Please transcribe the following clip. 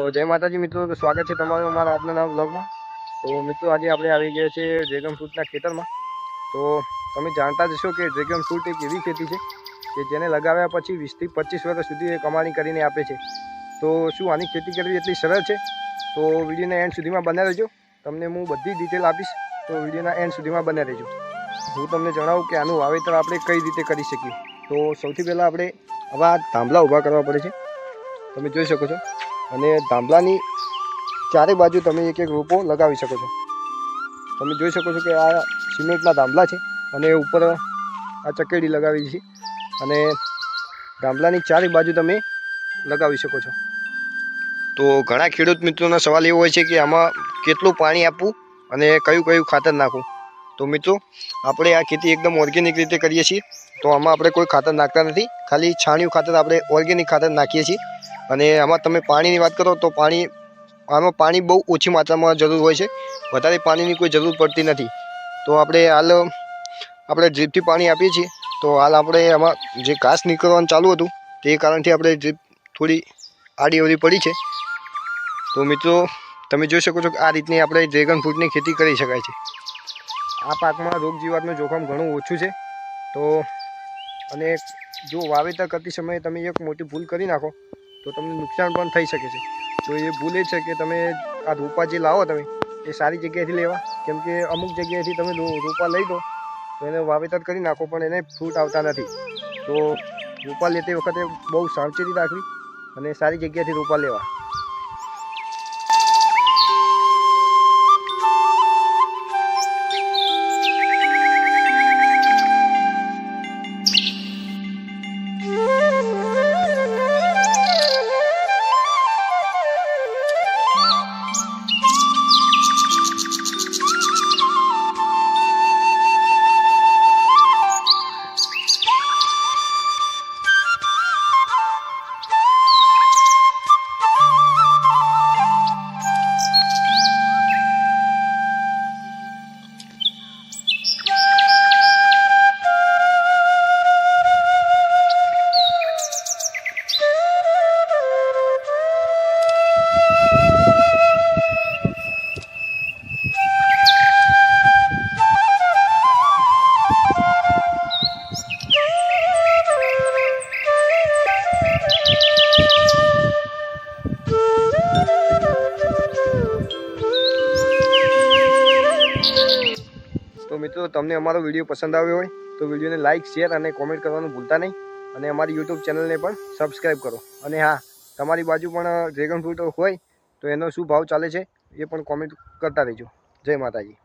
તો જય માતાજી મિત્રો, તો સ્વાગત છે તમારું અમારા આપના બ્લોગમાં। તો મિત્રો આજે આપણે આવી ગયા છે ડ્રેગન ફ્રૂટના ખેતરમાં। તો તમે જાણતા જ હશો કે ડ્રેગન ફ્રૂટ એક એવી ખેતી છે કે જેને લગાવ્યા પછી 20 થી 25 વર્ષ સુધી એ કમાણી કરીને આપે છે। તો શું આની ખેતી કરવી એટલી સરળ છે? તો વિડીયોના એન્ડ સુધીમાં બન્યા રહેજો, તમને હું બધી ડિટેલ આપીશ। તો વિડીયોના એન્ડ સુધીમાં બન્યા રહેજો। હું તમને જણાવું કે આનું વાવેતર આપણે કઈ રીતે કરી શકીએ। તો સૌથી પહેલાં આપણે આવા થાંભલા ઊભા કરવા પડે છે, તમે જોઈ શકો છો। અને થાંભલાની ચારે બાજુ તમે એક એક રોપો લગાવી શકો છો। તમે જોઈ શકો છો કે આ સિમેન્ટના થાંભલા છે અને ઉપર આ ચકેડી લગાવી છે અને થાંભલાની ચારે બાજુ તમે લગાવી શકો છો। તો ઘણા ખેડૂત મિત્રોનો સવાલ એવો હોય છે કે આમાં કેટલું પાણી આપવું અને કયું કયું ખાતર નાખવું। તો મિત્રો આપણે આ ખેતી એકદમ ઓર્ગેનિક રીતે કરીએ છીએ। તો આમાં આપણે કોઈ ખાતર નાખતા નથી, ખાલી છાણિયું ખાતર આપણે ઓર્ગેનિક ખાતર નાખીએ છીએ। અને આમાં તમે પાણીની વાત કરો તો આમાં પાણી બહુ ઓછી માત્રામાં જરૂર હોય છે, વધારે પાણીની કોઈ જરૂર પડતી નથી। તો આપણે ડ્રીપથી પાણી આપીએ છીએ। તો હાલ આપણે આમાં જે ઘાસ નીકળવાનું ચાલુ હતું તે કારણથી આપણે ડ્રીપ થોડી આડી અવળી પડી છે। તો મિત્રો તમે જોઈ શકો છો કે આ રીતની આપણે ડ્રેગન ફ્રૂટની ખેતી કરી શકાય છે। આ પાકમાં રોગ જીવાતનું જોખમ ઘણું ઓછું છે। તો અને જો વાવેતર કરતી સમયે તમે એક મોટી ભૂલ કરી નાખો તો તમને નુકસાન પણ થઈ શકે છે। તો એ ભૂલ એ છે કે તમે આ રોપા જે લાવો તમે એ સારી જગ્યાએથી લેવા, કેમ કે અમુક જગ્યાએથી તમે રોપા લઈ દો તો એને વાવેતર કરી નાખો પણ એને ફ્રૂટ આવતા નથી। તો રોપા લેતી વખતે બહુ સાવચેતી રાખવી અને સારી જગ્યાએથી રોપા લેવા। તો મિત્રો તમને અમારો વિડીયો પસંદ આવ્યો હોય તો વિડીયોને લાઇક, શેર અને કોમેન્ટ કરવાનું ભૂલતા નહીં। અને અમારી યુટ્યુબ ચેનલને પણ સબસ્ક્રાઈબ કરો। અને હા, તમારી બાજુ પણ ડ્રેગન ફ્રૂટ હોય તો એનો શું ભાવ ચાલે છે એ પણ કોમેન્ટ કરતા રહેજો। જય માતાજી।